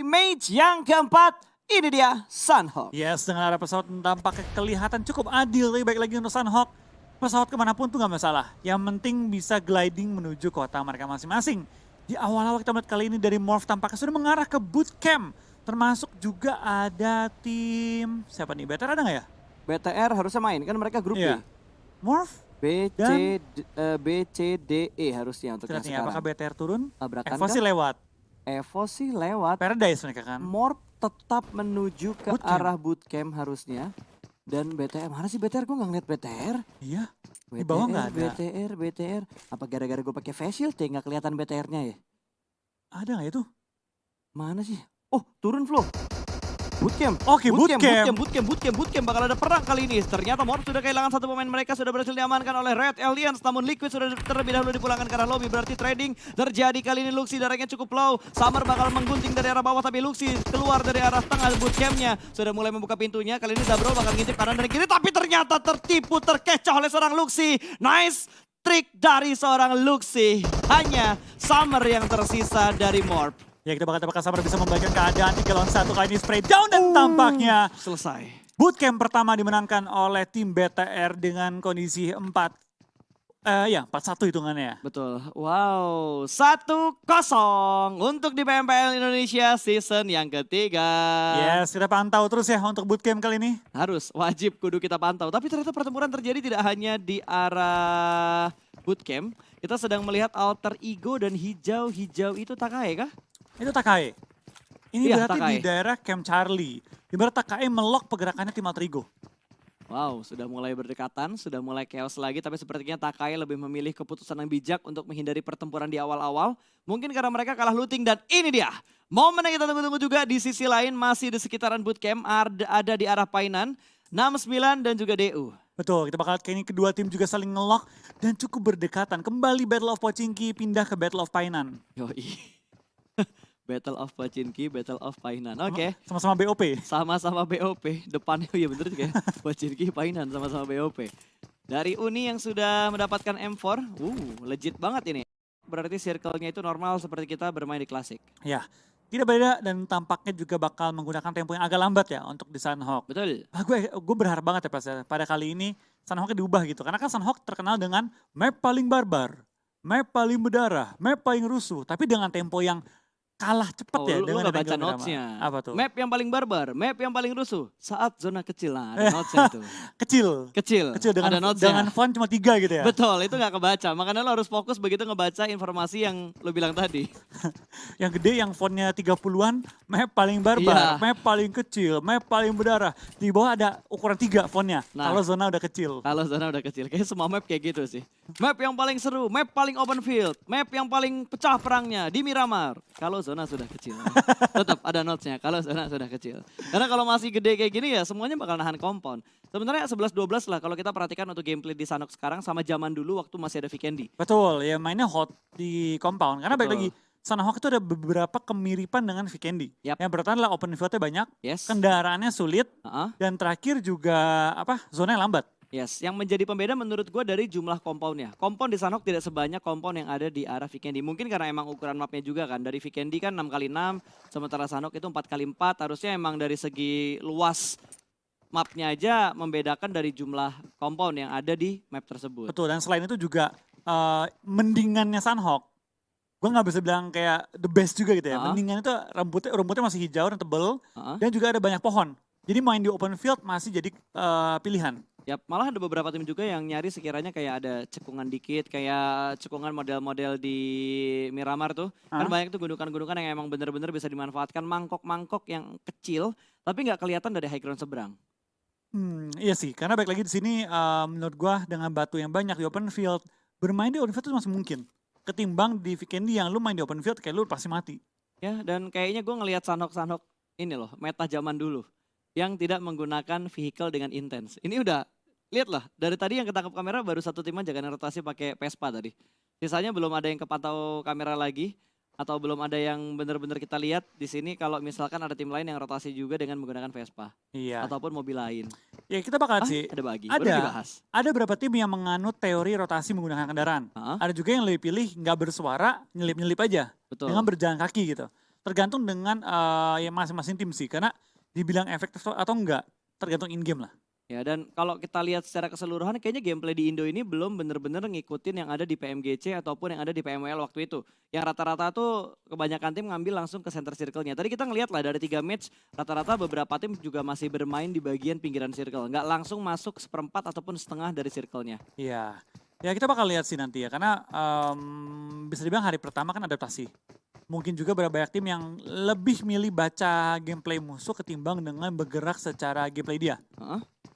Mage yang keempat, ini dia Sunhawk. Yes, dengan arah pesawat tampaknya kelihatan cukup adil. Tapi baik lagi untuk Sunhawk, pesawat kemanapun tuh gak masalah. Yang penting bisa gliding menuju kota mereka masing-masing. Di awal-awal kita melihat kali ini dari Morph tampaknya sudah mengarah ke bootcamp. Termasuk juga ada tim, siapa nih, BTR ada gak ya? BTR harusnya main, kan mereka grup Iya. B. Morph? B, C, D, E harusnya untuk yang Lihat nih, sekarang. apakah BTR turun? Tabrakan Evo kah? sih lewat. Evo sih lewat. Paradise mereka kan. Morph tetap menuju ke Bootcamp. arah bootcamp harusnya. Dan BTR, mana sih BTR? Gue gak ngeliat BTR. Iya, di bawah nggak ada. BTR. Apa gara-gara gue pakai face shield ya nggak kelihatan BTR-nya ya? Ada gak itu? Mana sih? Oh, turun Flo. Bootcamp. Oke, bootcamp. Bootcamp. Bakal ada perang kali ini. Ternyata Morph sudah kehilangan satu pemain mereka. Sudah berhasil diamankan oleh Red Aliens. Namun Liquid sudah terlebih dahulu dipulangkan ke arah lobby. Berarti trading terjadi kali ini. Luxi darahnya cukup low. Summer bakal menggunting dari arah bawah. Tapi Luxi keluar dari arah tengah bootcampnya. Sudah mulai membuka pintunya. Kali ini Zabrol bakal ngintip kanan dan kiri. Tapi ternyata tertipu, terkecoh oleh seorang Luxi. Nice trik dari seorang Luxi. Hanya Summer yang tersisa dari Morph. Ya kita bakal apakah Summer bisa membagikan keadaan 3 lawan 1 kali ini spray down dan tampaknya Selesai. bootcamp pertama dimenangkan oleh tim BTR dengan kondisi 4-1 hitungannya. Betul. Wow, 1-0 untuk di PMPL Indonesia season yang ketiga. Yes, kita pantau terus ya untuk bootcamp kali ini. Harus, wajib kudu kita pantau. Tapi ternyata pertempuran terjadi tidak hanya di arah bootcamp. Kita sedang melihat alter ego dan hijau-hijau itu Takae kah? Itu Takae. Ini Iya, berarti Takae. di daerah Camp Charlie. Di mana Takae melok pergerakannya tim alter ego. Wow, sudah mulai berdekatan, sudah mulai chaos lagi. Tapi sepertinya Takae lebih memilih keputusan yang bijak untuk menghindari pertempuran di awal-awal. Mungkin karena mereka kalah looting dan ini dia. Momen yang kita tunggu-tunggu juga di sisi lain masih di sekitaran bootcamp. Ada di arah Painan, 69 dan juga DU. Betul, kita bakal kayaknya kedua tim juga saling ngelok dan cukup berdekatan. Kembali Battle of Pochinki pindah ke Battle of Painan. Yoi. Battle of Pochinki, Battle of Painan. Oke. Sama-sama BOP. Sama-sama BOP. Depannya, iya bener juga ya. Pochinki, Painan sama-sama BOP. Dari Uni yang sudah mendapatkan M4. Legit banget ini. Berarti circle-nya itu normal seperti kita bermain di klasik. Ya, tidak beda dan tampaknya juga bakal menggunakan tempo yang agak lambat ya untuk di Sunhawk. Betul. Gue berharap banget ya pas ya, pada kali ini Sunhawk diubah gitu. Karena kan Sunhawk terkenal dengan map paling barbar, map paling berdarah, map paling rusuh. Tapi dengan tempo yang kalah cepat ya. Lu dengan gak baca Dragon Drama. notes-nya. Apa tuh? Map yang paling barbar, map yang paling rusuh. Saat zona kecil, nah ada notes-nya itu. Kecil Ada notes-nya. dengan font cuma 3 gitu ya. Betul, itu gak kebaca. Makanya lo harus fokus begitu ngebaca informasi yang lo bilang tadi. Yang gede yang fontnya 30-an, map paling barbar, Iya. map paling kecil, map paling berdarah. Di bawah ada ukuran 3 fontnya, Nah. kalau zona udah kecil. Kalau zona udah kecil, kayak semua map kayak gitu sih. Map yang paling seru, map paling open field, map yang paling pecah perangnya di Miramar. Kalau zona sudah kecil, tetap ada notes-nya kalau zona sudah kecil. Karena kalau masih gede kayak gini ya semuanya bakal nahan kompon. Sebenarnya 11-12 lah kalau kita perhatikan untuk gameplay di Sanhok sekarang sama zaman dulu waktu masih ada Vikendi. Betul, ya mainnya hot di compound. Karena balik Betul. lagi, Sunhawk itu ada beberapa kemiripan dengan Vikendi. Yap. Yang pertama adalah open fieldnya banyak, Yes. kendaraannya sulit, Heeh. dan terakhir juga zona yang lambat. Yes, yang menjadi pembeda menurut gue dari jumlah compoundnya. Compound di Sanhok tidak sebanyak compound yang ada di arah Vikendi. Mungkin karena emang ukuran mapnya juga kan. Dari Vikendi kan 6x6, sementara Sanhok itu 4x4. Harusnya emang dari segi luas mapnya aja membedakan dari jumlah compound yang ada di map tersebut. Betul, dan selain itu juga mendingannya Sunhawk. Gue nggak bisa bilang kayak the best juga gitu ya. Mendingan itu rumputnya masih hijau dan tebel, dan juga ada banyak pohon. Jadi main di open field masih jadi pilihan. Yap, malah ada beberapa tim juga yang nyari sekiranya kayak ada cekungan dikit, kayak cekungan model-model di Miramar tuh. Kan banyak tuh gundukan-gundukan yang emang bener-bener bisa dimanfaatkan, mangkok-mangkok yang kecil, tapi nggak kelihatan dari high ground seberang. Iya sih, karena balik lagi di sini menurut gua dengan batu yang banyak di open field, bermain di open field itu masih mungkin. Ketimbang di Vikendi yang lu main di open field kayak lu pasti mati. Ya, dan kayaknya gue ngelihat Sanhok ini loh, meta zaman dulu. Yang tidak menggunakan vehicle dengan intens. Ini udah, lihatlah, dari tadi yang ketangkap kamera baru satu tim aja kan rotasi pakai Vespa tadi. Sisanya belum ada yang kepantau kamera lagi. Atau belum ada yang benar-benar kita lihat di sini kalau misalkan ada tim lain yang rotasi juga dengan menggunakan Vespa. Iya. Ataupun mobil lain. Ya kita bakal sih. Ada bagi, baru dibahas. Ada beberapa tim yang menganut teori rotasi menggunakan kendaraan. Ada juga yang lebih pilih nggak bersuara, nyelip-nyelip aja. Betul. Dengan berjalan kaki gitu. tergantung dengan ya masing-masing tim sih. Karena dibilang efektif atau enggak, tergantung in-game lah. Ya, dan kalau kita lihat secara keseluruhan kayaknya gameplay di Indo ini belum bener-bener ngikutin yang ada di PMGC ataupun yang ada di PMWL waktu itu. Yang rata-rata tuh kebanyakan tim ngambil langsung ke center circle-nya. Tadi kita ngeliat lah dari 3 match, rata-rata beberapa tim juga masih bermain di bagian pinggiran circle. Nggak langsung masuk seperempat ataupun setengah dari circle-nya. Iya, ya kita bakal lihat sih nanti ya. Karena bisa dibilang hari pertama kan adaptasi. Mungkin juga banyak tim yang lebih milih baca gameplay musuh ketimbang dengan bergerak secara gameplay dia.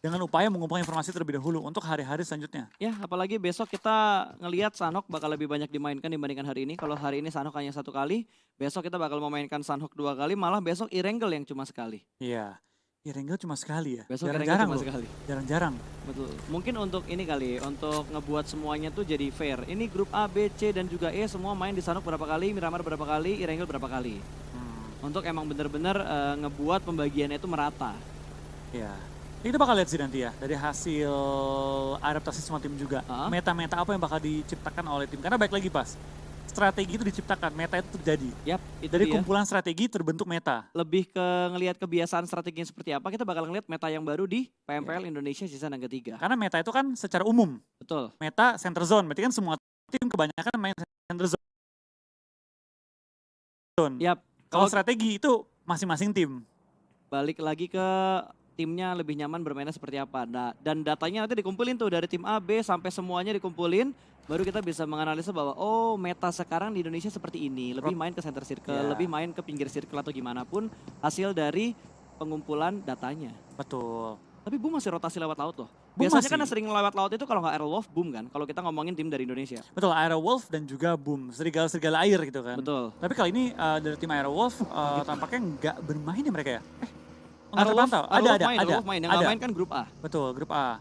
Dengan upaya mengumpulkan informasi terlebih dahulu untuk hari-hari selanjutnya. Ya, apalagi besok kita ngelihat Sanhok bakal lebih banyak dimainkan dibandingkan hari ini. Kalau hari ini Sanhok hanya 1 kali, besok kita bakal memainkan Sanhok 2 kali, malah besok Erangel yang cuma sekali. Iya, Erangel cuma sekali ya. Besok Jarang-jarang cuma loh. sekali. Jarang-jarang. Betul. Mungkin untuk ini kali, untuk ngebuat semuanya tuh jadi fair. Ini grup A, B, C, dan juga E semua main di Sanhok berapa kali, Miramar berapa kali, Erangel berapa kali. Untuk emang bener-bener ngebuat pembagiannya itu merata. Iya. Kita bakal lihat sih nanti ya, dari hasil adaptasi semua tim juga. Meta-meta apa yang bakal diciptakan oleh tim. Karena baik lagi pas, strategi itu diciptakan, meta itu terjadi. Yap, itu dari dia. kumpulan strategi terbentuk meta. Lebih ke ngelihat kebiasaan strateginya seperti apa, kita bakal ngelihat meta yang baru di PMPL Indonesia season yang ketiga. Karena meta itu kan secara umum. Betul. Meta center zone, berarti kan semua tim kebanyakan main center zone. Yap. Kalau strategi itu masing-masing tim. Balik lagi ke timnya lebih nyaman bermainnya seperti apa. Nah, dan datanya nanti dikumpulin tuh dari tim A, B sampai semuanya dikumpulin. Baru kita bisa menganalisa bahwa oh meta sekarang di Indonesia seperti ini. Lebih main ke center circle, lebih main ke pinggir circle atau gimana pun. Hasil dari pengumpulan datanya. Betul. Tapi Boom masih rotasi lewat laut loh. Boom Biasanya masih. kan sering lewat laut itu kalau nggak Aerowolf, Boom kan. Kalau kita ngomongin tim dari Indonesia. Betul, Aerowolf dan juga Boom, serigala-serigala air gitu kan. Betul. Tapi kali ini dari tim Aerowolf tampaknya nggak bermain ya mereka ya. Aerowolf ada. main. Yang nggak main kan grup A. Betul, grup A.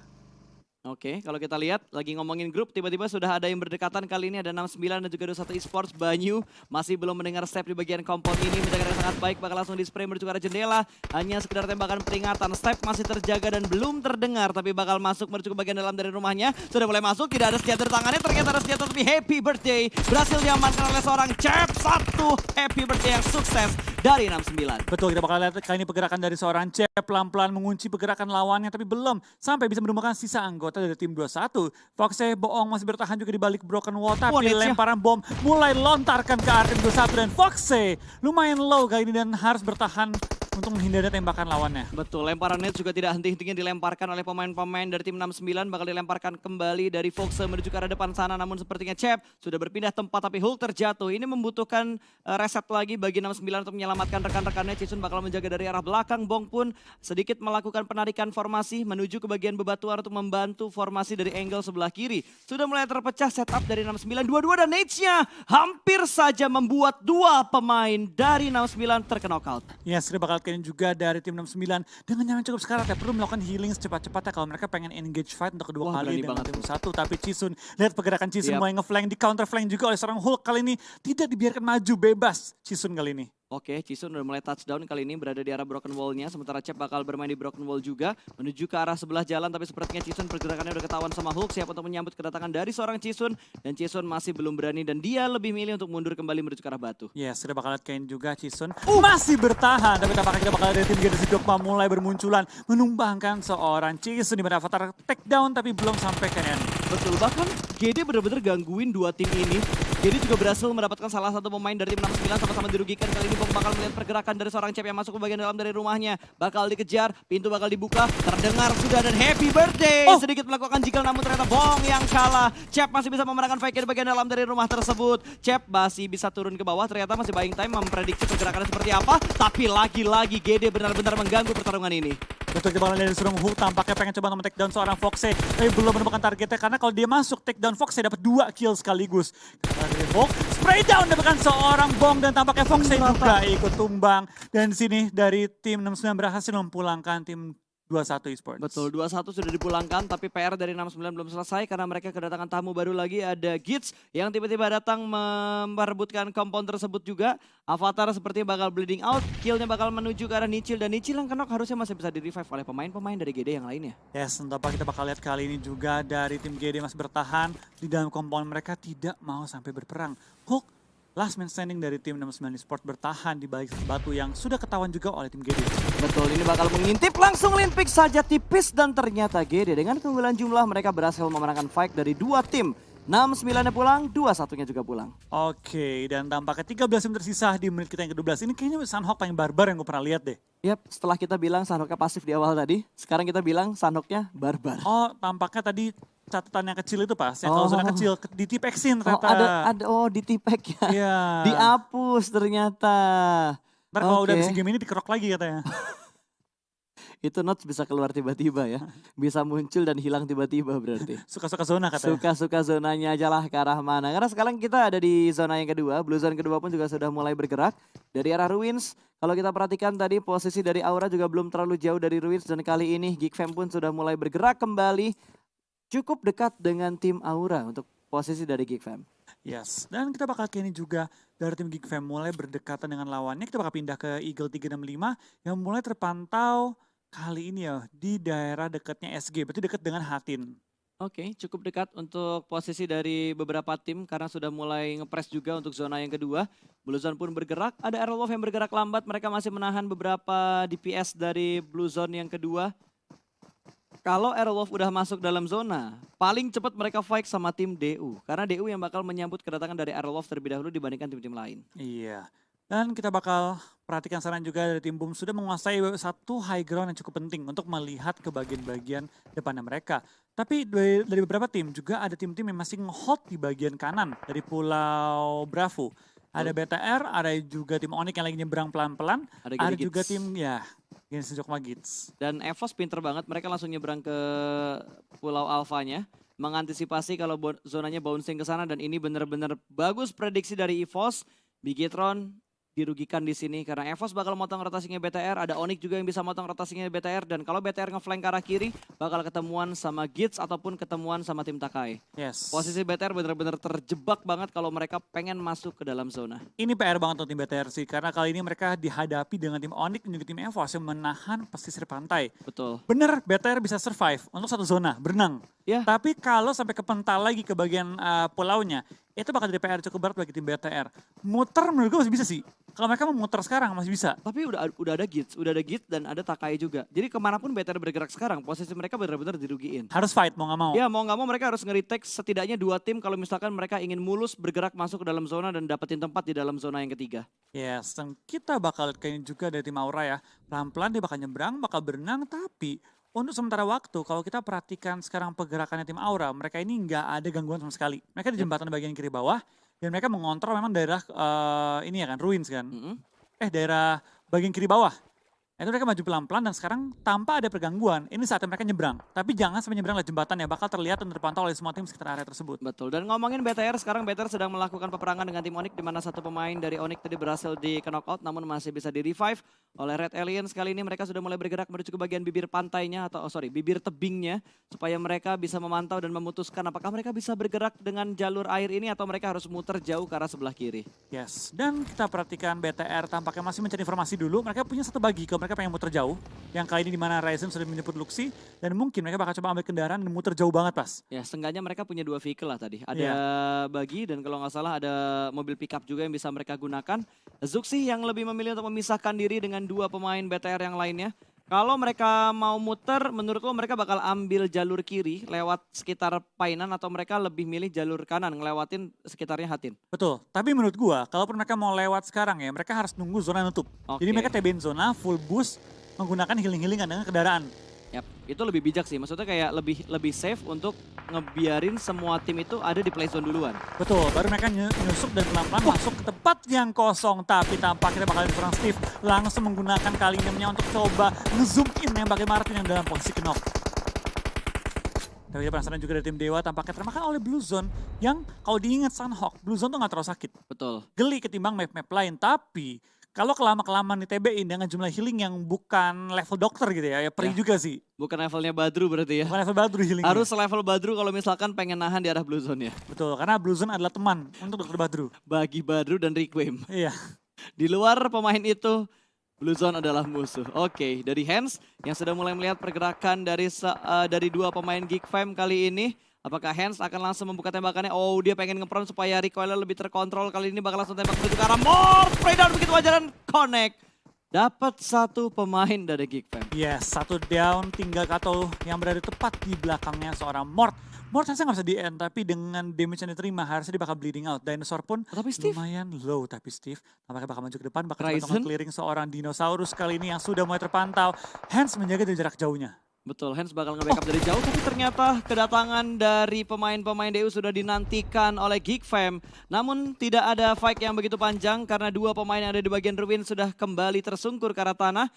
Oke, kalau kita lihat lagi ngomongin grup, tiba-tiba sudah ada yang berdekatan. Kali ini ada 69 dan juga 21 Esports. Banyu masih belum mendengar step di bagian kompon ini. Menjaga dengan sangat baik, bakal langsung di-spray menuju ke arah jendela. Hanya sekedar tembakan peringatan. Step masih terjaga dan belum terdengar, tapi bakal masuk menuju ke bagian dalam dari rumahnya. Sudah mulai masuk, tidak ada senjata di tangannya. Ternyata ada senjata, tapi happy birthday. Berhasil diamankan oleh seorang Cep. 1 happy birthday yang sukses dari 69. Betul, kita bakal lihat kali ini pergerakan dari seorang Cep. Pelan-pelan mengunci pergerakan lawannya, tapi belum sampai bisa menemukan sisa anggota dari tim 21. Foxe bohong masih bertahan juga di balik broken wall, tapi lemparan bom mulai lontarkan ke arah tim 21 dan Foxe lumayan low kali ini dan harus bertahan untuk menghindari tembakan lawannya. Betul, lemparan net juga tidak henti-hentinya dilemparkan oleh pemain-pemain dari tim 69. Bakal dilemparkan kembali dari Foxe menuju ke arah depan sana. Namun sepertinya Cep sudah berpindah tempat tapi Hulk terjatuh. Ini membutuhkan reset lagi bagi 69 untuk menyelamatkan rekan-rekannya. Cisun bakal menjaga dari arah belakang. Bong pun sedikit melakukan penarikan formasi menuju ke bagian bebatuan untuk membantu formasi dari angle sebelah kiri. Sudah mulai terpecah setup dari 69. Dua-dua dan Nate-nya hampir saja membuat 2 pemain dari 69 terkena knockout. Ya, sudah bakal kalian juga dari tim 69 dengan nyaman cukup sekarat ya, perlu melakukan healing secepat-cepatnya kalau mereka pengen engage fight untuk kedua kali dengan tim 1. Tapi Cisun, lihat pergerakan Cisun mulai nge-flank, di counter flank juga oleh seorang Hulk kali ini, tidak dibiarkan maju bebas Cisun kali ini. Oke, Cisun udah mulai touchdown kali ini berada di arah broken wall-nya. Sementara Cep bakal bermain di broken wall juga. Menuju ke arah sebelah jalan, tapi sepertinya Cisun pergerakannya udah ketahuan sama Hulk. Siap untuk menyambut kedatangan dari seorang Cisun. Dan Cisun masih belum berani dan dia lebih milih untuk mundur kembali menuju ke arah batu. Yes, sudah bakal lihat kain juga Cisun. Masih bertahan, tapi tampaknya kita bakal ada tim Genesis Dogma mulai bermunculan. Menumbangkan seorang Cisun di mana Avatar takedown tapi belum sampai ke end. Betul, bahkan GD bener-bener gangguin 2 tim ini. GD juga berhasil mendapatkan salah satu pemain dari tim 69 sama-sama dirugikan. Kali ini Bong bakal melihat pergerakan dari seorang Cep yang masuk ke bagian dalam dari rumahnya. Bakal dikejar, pintu bakal dibuka, terdengar sudah dan happy birthday. Sedikit melakukan jiggle namun ternyata Bong yang kalah. Cep masih bisa memenangkan fake di bagian dalam dari rumah tersebut. Cep masih bisa turun ke bawah, ternyata masih buying time memprediksi pergerakannya seperti apa. Tapi lagi-lagi GD benar-benar mengganggu pertarungan ini. Betul, kita bakal dari seorang Hulk tampaknya pengen coba untuk take down seorang Foxe. Tapi belum menemukan targetnya karena kalau dia masuk take down Foxe dapat 2 kill sekaligus. Dari Hulk, spray down dapatkan seorang Bong dan tampaknya Foxe juga ikut tumbang. Dan di sini dari tim 69 berhasil mempulangkan tim 21 Esports. Betul, 21 sudah dipulangkan tapi PR dari 69 belum selesai karena mereka kedatangan tamu baru lagi. Ada Gits yang tiba-tiba datang memperebutkan compound tersebut juga. Avatar sepertinya bakal bleeding out, killnya bakal menuju ke arah Nichil dan Nichil yang kenok harusnya masih bisa di-revive oleh pemain-pemain dari GD yang lainnya. Yes, entah apa kita bakal lihat kali ini juga dari tim GD masih bertahan di dalam compound mereka tidak mau sampai berperang. Hulk last man standing dari tim 69 Esports bertahan di balik batu yang sudah ketahuan juga oleh tim GD. Betul, ini bakal mengintip langsung lane pick saja tipis dan ternyata GD dengan keunggulan jumlah mereka berhasil memenangkan fight dari dua tim. 6-9-nya pulang, 2-1-nya juga pulang. Oke, dan tampaknya 13 tim tersisa di menit kita yang ke-12. Ini kayaknya Sunhawk paling barbar yang gue pernah lihat deh. Yap, setelah kita bilang Sunhawknya pasif di awal tadi, sekarang kita bilang Sunhawknya barbar. Oh, tampaknya tadi catatan yang kecil itu pas, yang kalau zona kecil di tipexin Oh, ternyata. di tipek ya. Iya. Dihapus ternyata. Ntar kalau udah Oke. bisa game ini dikerok lagi katanya. Itu notes bisa keluar tiba-tiba ya. Bisa muncul dan hilang tiba-tiba berarti. Suka-suka zona katanya. Suka-suka zonanya aja lah ke arah mana. Karena sekarang kita ada di zona yang kedua. Blue Zone kedua pun juga sudah mulai bergerak. Dari arah Ruins, kalau kita perhatikan tadi posisi dari Aura juga belum terlalu jauh dari Ruins. Dan kali ini Geekfam pun sudah mulai bergerak kembali. Cukup dekat dengan tim Aura untuk posisi dari Geekfam. Yes, dan kita bakal kayak ini juga dari tim Geekfam mulai berdekatan dengan lawannya. Kita bakal pindah ke Eagle 365 yang mulai terpantau kali ini ya di daerah dekatnya SG, berarti dekat dengan Hatin. Oke, cukup dekat untuk posisi dari beberapa tim karena sudah mulai ngepres juga untuk zona yang kedua. Blue Zone pun bergerak, ada Aerolwolf yang bergerak lambat, mereka masih menahan beberapa DPS dari Blue Zone yang kedua. Kalau Aerolwolf udah masuk dalam zona, paling cepat mereka fight sama tim DU. Karena DU yang bakal menyambut kedatangan dari Aerolwolf terlebih dahulu dibandingkan tim-tim lain. Iya, dan kita bakal perhatikan saran juga dari tim Boom sudah menguasai satu high ground yang cukup penting untuk melihat ke bagian-bagian depannya mereka. Tapi dari beberapa tim juga ada tim-tim yang masih nge-hold di bagian kanan dari Pulau Bravo. Ada BTR, ada juga tim Onyx yang lagi nyebrang pelan-pelan. Ada Ada Gigi juga Gits. tim ya Genshin Jokma Gits. Dan EVOS pinter banget, mereka langsung nyebrang ke Pulau Alfanya. Mengantisipasi kalau zonanya bouncing ke sana dan ini benar-benar bagus prediksi dari EVOS. Bigetron dirugikan di sini karena EVOS bakal motong rotasinya BTR, ada Onyx juga yang bisa motong rotasinya BTR dan kalau BTR ngeflank ke arah kiri bakal ketemuan sama Gits ataupun ketemuan sama tim Takai. Yes. Posisi BTR benar-benar terjebak banget kalau mereka pengen masuk ke dalam zona. Ini PR banget untuk tim BTR sih, karena kali ini mereka dihadapi dengan tim Onyx dan juga tim EVOS yang menahan pesisir pantai. Betul. Bener, BTR bisa survive untuk satu zona, berenang. Ya. Tapi kalau sampai kepental lagi ke bagian pulaunya, itu bakal jadi PR cukup berat bagi tim BTR. Muter menurut gue masih bisa sih. Kalau mereka mau muter sekarang masih bisa. Tapi udah ada Gits dan ada Takai juga. Jadi kemanapun BTR bergerak sekarang, posisi mereka benar-benar dirugiin. Harus fight mau gak mau. Ya mau nggak mau mereka harus nge-retake setidaknya 2 tim kalau misalkan mereka ingin mulus bergerak masuk ke dalam zona dan dapetin tempat di dalam zona yang ketiga. Yes, dan kita bakal kayaknya juga dari tim Aura ya. Pelan-pelan dia bakal nyebrang, bakal berenang, tapi untuk sementara waktu kalau kita perhatikan sekarang pergerakannya tim Aura, mereka ini nggak ada gangguan sama sekali. Mereka di jembatan bagian kiri bawah dan mereka mengontrol memang daerah ini ya kan, Ruins kan. Daerah bagian kiri bawah. Itu mereka maju pelan-pelan dan sekarang tanpa ada pergangguan, ini saatnya mereka nyebrang. Tapi jangan sampai nyebrang lewat jembatan ya, bakal terlihat dan terpantau oleh semua tim sekitar area tersebut. Betul, dan ngomongin BTR, sekarang BTR sedang melakukan peperangan dengan tim Onyx di mana satu pemain dari Onyx tadi berhasil di knockout namun masih bisa di revive oleh Red Aliens. Kali ini mereka sudah mulai bergerak menuju ke bagian bibir pantainya atau bibir tebingnya supaya mereka bisa memantau dan memutuskan apakah mereka bisa bergerak dengan jalur air ini atau mereka harus muter jauh ke arah sebelah kiri. Yes, dan kita perhatikan BTR tampaknya masih mencari informasi dulu. Mereka punya satu bagi kalau mereka pengen muter jauh. Yang kali ini di mana Ryzen sudah menjemput Luxi dan mungkin mereka bakal coba ambil kendaraan dan muter jauh banget pas. Ya, seenggaknya mereka punya 2 vehicle lah tadi. Ada bagi dan kalau nggak salah ada mobil pickup juga yang bisa mereka gunakan. Zuxi yang lebih memilih untuk memisahkan diri dengan 2 pemain BTR yang lainnya. Kalau mereka mau muter, menurut lo mereka bakal ambil jalur kiri lewat sekitar Painan atau mereka lebih milih jalur kanan ngelewatin sekitarnya Hatin? Betul, tapi menurut gua kalaupun mereka mau lewat sekarang ya, mereka harus nunggu zona nutup. Jadi Oke. mereka TB-in zona full boost menggunakan healing-healingan dengan kendaraan. Yap, itu lebih bijak sih. Maksudnya kayak lebih safe untuk ngebiarin semua tim itu ada di play zone duluan. Betul, baru mereka nyusup dan pelan-pelan masuk ke tempat yang kosong. Tapi tampaknya bakal diserang Steve langsung menggunakan kalinemnya untuk coba nge-zoom in yang bagai Martin yang dalam posisi knock. Tapi kita penasaran juga dari tim Dewa tampaknya termakan oleh Blue Zone yang kalau diingat Sunhawk, Blue Zone tuh gak terlalu sakit. Betul. Geli ketimbang map-map lain, tapi kalau kelamaan di TB-in dengan jumlah healing yang bukan level dokter gitu ya perih juga sih. Bukan levelnya Badru berarti ya. Bukan level Badru healingnya. Harus level Badru kalau misalkan pengen nahan di arah Blue Zone ya. Betul, karena Blue Zone adalah teman untuk dokter Badru. Bagi Badru dan Requiem. Iya. Di luar pemain itu, Blue Zone adalah musuh. Oke, dari Hans yang sudah mulai melihat pergerakan dari 2 pemain Geekfam kali ini. Apakah Hans akan langsung membuka tembakannya? Oh, dia pengen nge-prone supaya recoilnya lebih terkontrol. Kali ini bakal langsung tembak menuju ke arah Morph. Spray down begitu aja dan connect. Dapat satu pemain dari Geekfam. Yes, satu down, tinggal Kato yang berada tepat di belakangnya seorang Mort. Mort harusnya nggak bisa di-end, tapi dengan damage yang diterima harusnya dia bakal bleeding out. Dinosaur pun Tapi Steve, lumayan low, tapi Steve nampaknya bakal maju ke depan, bakal Ryzen. clearing seorang dinosaurus kali ini yang sudah mulai terpantau. Hans menjaga dari jarak jauhnya. betul, Hans bakal nge-backup dari jauh, tapi ternyata kedatangan dari pemain-pemain DU sudah dinantikan oleh Geekfam. Namun tidak ada fight yang begitu panjang karena dua pemain yang ada di bagian ruin sudah kembali tersungkur ke arah tanah.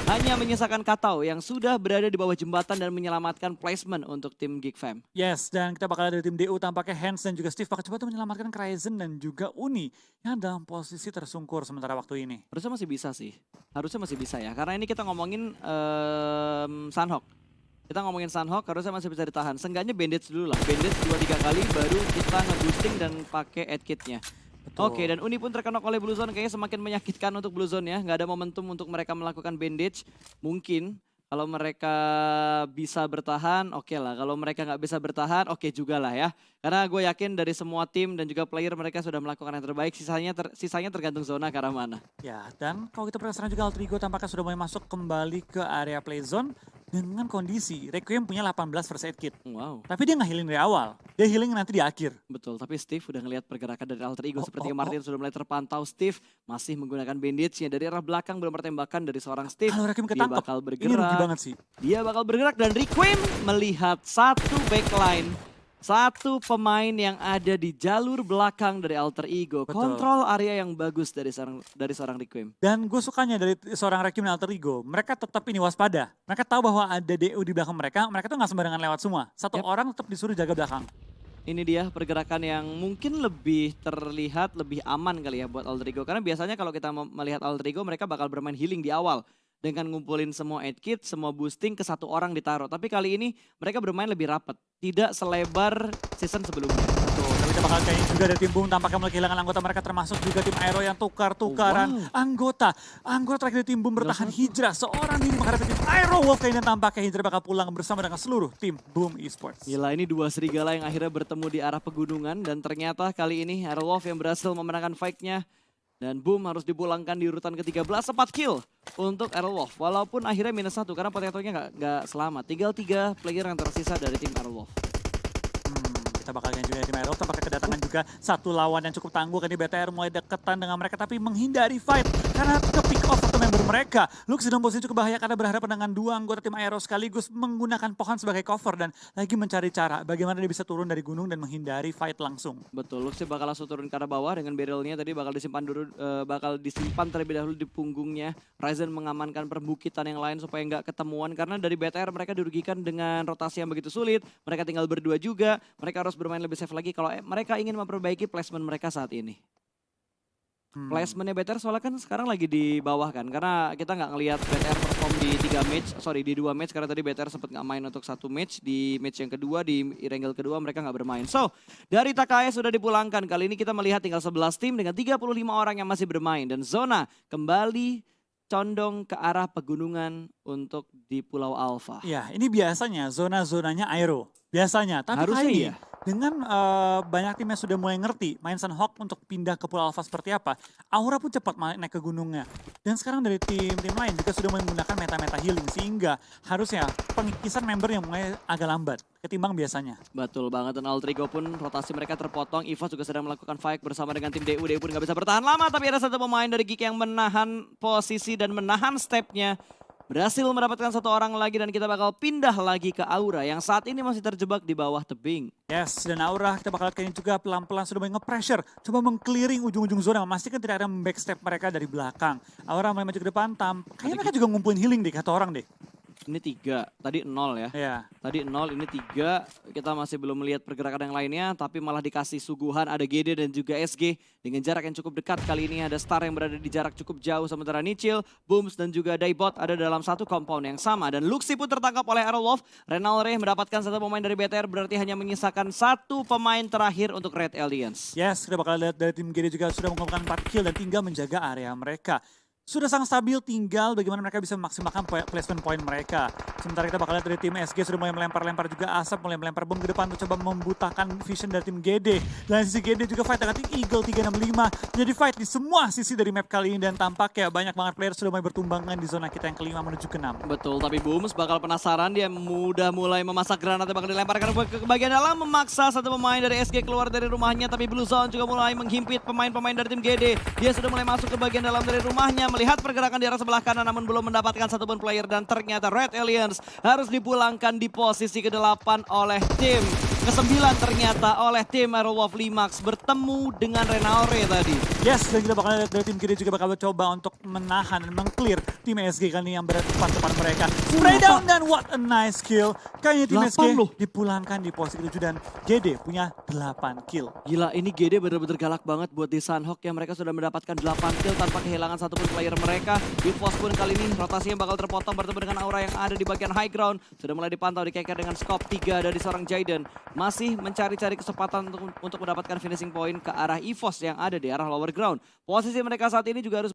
Hanya menyisakan Katau yang sudah berada di bawah jembatan dan menyelamatkan placement untuk tim Geekfam. Yes, dan kita bakal ada tim DU tampaknya Hans dan juga Steve bakal coba untuk menyelamatkan Ryzen dan juga Uni yang dalam posisi tersungkur sementara waktu ini. Harusnya masih bisa sih. Harusnya masih bisa ya. Karena ini kita ngomongin Sunhawk. Kita ngomongin Sunhawk harusnya masih bisa ditahan. Seenggaknya bandage dulu lah. Bandage 2-3 kali baru kita nge-boosting dan pakai add kitnya. Betul. Oke, dan Uni pun terkena oleh Blue Zone kayaknya semakin menyakitkan untuk Blue Zone ya. Nggak ada momentum untuk mereka melakukan bandage. Mungkin kalau mereka bisa bertahan, oke lah. Kalau mereka nggak bisa bertahan, oke juga lah ya. Karena gue yakin dari semua tim dan juga player mereka sudah melakukan yang terbaik. Sisanya tergantung zona ke arah mana. Ya, dan kalau kita perhatikan juga Altrigo tampaknya sudah mulai masuk kembali ke area play zone dengan kondisi Requiem punya 18 first aid kit. Wow, Tapi dia nggak healing dari awal, dia healing nanti di akhir. betul. Tapi Steve udah ngelihat pergerakan dari Alter Ego. Oh, Sepertinya oh, Martin sudah mulai terpantau. Steve masih menggunakan bandage-nya. Dari arah belakang belum pertembakan dari seorang Steve. Kalau Requiem Dia ketangkep, bakal ini bergerak. rugi banget sih. Dia bakal bergerak dan Requiem melihat satu backline. Satu pemain yang ada di jalur belakang dari Alter Ego. Betul. Kontrol area yang bagus dari seorang Requiem. Dan gue sukanya dari seorang Requiem dan Alter Ego, mereka tetap ini waspada. Mereka tahu bahwa ada DU di belakang mereka tuh nggak sembarangan lewat semua. Satu Yap. orang tetap disuruh jaga belakang. Ini dia pergerakan yang mungkin lebih terlihat lebih aman kali ya buat Alter Ego. Karena biasanya kalau kita melihat Alter Ego mereka bakal bermain healing di awal. Dengan ngumpulin semua aid kit, semua boosting ke satu orang ditaruh. Tapi kali ini mereka bermain lebih rapat. Tidak selebar season sebelumnya. Tuh, tapi kita bakal kayaknya juga dari tim Boom tampaknya mulai kehilangan anggota mereka termasuk juga tim Aero yang tukar-tukaran Oh, wow. anggota. Anggota terakhir dari tim Boom bertahan Hijrah. Seorang diri menghadapi tim Aero Wolf kayaknya tampaknya Hijrah bakal pulang bersama dengan seluruh tim Boom Esports. Gila, ini dua serigala yang akhirnya bertemu di arah pegunungan. Dan ternyata kali ini Aerolov yang berhasil memenangkan fight-nya. Dan Boom harus dipulangkan di urutan ke-13, 4 kill untuk Aerolov. Walaupun akhirnya -1 karena Potatonya nggak selamat. Tinggal 3 player yang tersisa dari tim Aerolov. Kita bakal ganti juga tim Aero, tampaknya kedatangan juga satu lawan yang cukup tangguh. Ini BTR mulai deketan dengan mereka tapi menghindari fight karena ke pick off satu member mereka. Lux dalam posisi cukup bahaya karena berhadapan dengan dua anggota tim Aero sekaligus menggunakan pohon sebagai cover dan lagi mencari cara bagaimana dia bisa turun dari gunung dan menghindari fight langsung. Betul, Luxy bakal langsung turun ke arah bawah dengan barrelnya tadi bakal disimpan dulu, bakal disimpan terlebih dahulu di punggungnya. Ryzen mengamankan perbukitan yang lain supaya nggak ketemuan karena dari BTR mereka dirugikan dengan rotasi yang begitu sulit. Mereka tinggal berdua juga, mereka harus bermain lebih safe lagi kalau mereka ingin memperbaiki placement mereka saat ini. Placementnya BTR soalnya kan sekarang lagi di bawah kan. Karena kita nggak ngelihat BTR perform di 2 match. Karena tadi BTR sempat nggak main untuk 1 match. Di match yang kedua, di wrangle kedua mereka nggak bermain. So, dari TKS sudah dipulangkan. Kali ini kita melihat tinggal 11 tim dengan 35 orang yang masih bermain. Dan zona kembali condong ke arah pegunungan untuk di Pulau Alpha. Ya, ini biasanya zona-zonanya Aero. Biasanya, tapi Harusnya kali ini iya. dengan banyak tim yang sudah mulai ngerti main Sunhawk untuk pindah ke Pulau Alpha seperti apa, Aura pun cepat naik ke gunungnya. Dan sekarang dari tim-tim lain juga sudah menggunakan meta-meta healing sehingga harusnya pengikisan member yang mulai agak lambat ketimbang biasanya. Betul banget, dan Altrigo pun rotasi mereka terpotong. Iva juga sedang melakukan fight bersama dengan tim DU. DU pun nggak bisa bertahan lama, tapi ada satu pemain dari Geek yang menahan posisi dan menahan stepnya. Berhasil mendapatkan satu orang lagi dan kita bakal pindah lagi ke Aura yang saat ini masih terjebak di bawah tebing. Yes, dan Aura kita bakal kayaknya juga pelan-pelan sudah mulai nge-pressure. Coba meng-clearing ujung-ujung zona, memastikan tidak ada backstep mereka dari belakang. Aura mulai maju ke depan, kayaknya mereka juga ngumpulin healing deh, kata orang deh. Ini 3, tadi 0 ya. Iya. Tadi 0, ini 3. Kita masih belum melihat pergerakan yang lainnya, tapi malah dikasih suguhan. Ada GD dan juga SG dengan jarak yang cukup dekat. Kali ini ada Star yang berada di jarak cukup jauh, sementara Nichil, Booms dan juga Daibot ada dalam satu compound yang sama. Dan Luxy pun tertangkap oleh Aerolov. Renalre mendapatkan satu pemain dari BTR, berarti hanya menyisakan satu pemain terakhir untuk Red Alliance. Yes, kita bakal lihat dari tim GD juga sudah mengumpulkan 4 kill dan tinggal menjaga area mereka. sudah sangat stabil, tinggal bagaimana mereka bisa memaksimalkan placement point mereka. Sementara kita bakal lihat dari tim SG sudah mulai melempar-lempar juga asap, mulai melempar bom ke depan untuk coba membutakan vision dari tim GD. Dan sisi GD juga fight dengan tim Eagle 365. Jadi fight di semua sisi dari map kali ini dan tampaknya banyak banget player sudah mulai bertumbangan di zona kita yang kelima menuju ke-6. Betul, tapi Booms bakal penasaran, dia mudah mulai memasak granat yang bakal dilemparkan ke bagian dalam, memaksa satu pemain dari SG keluar dari rumahnya, tapi Blue Zone juga mulai menghimpit pemain-pemain dari tim GD. Dia sudah mulai masuk ke bagian dalam dari rumahnya, melihat pergerakan di arah sebelah kanan namun belum mendapatkan satupun player dan ternyata Red Aliens harus dipulangkan di posisi ke-8 oleh tim ke-9 ternyata oleh tim Aerowolf Limax bertemu dengan Renaore tadi. Yes, dan kita bakal lihat dari tim GD juga bakal coba untuk menahan dan meng-clear tim SG kali ini yang berada tepat depan mereka. Spray down dan what a nice kill. Kayaknya tim SG dipulangkan di posisi ke-7 dan GD punya 8 kill. Gila, ini GD bener-bener galak banget buat di Sunhawk yang mereka sudah mendapatkan 8 kill tanpa kehilangan satupun player mereka. EVOS pun kali ini rotasinya bakal terpotong bertemu dengan Aura yang ada di bagian high ground. Sudah mulai dipantau, dikeker dengan scope 3 dari seorang Jaden. Masih mencari-cari kesempatan untuk mendapatkan finishing point ke arah EVOS yang ada di arah lower ground. Posisi mereka saat ini juga harus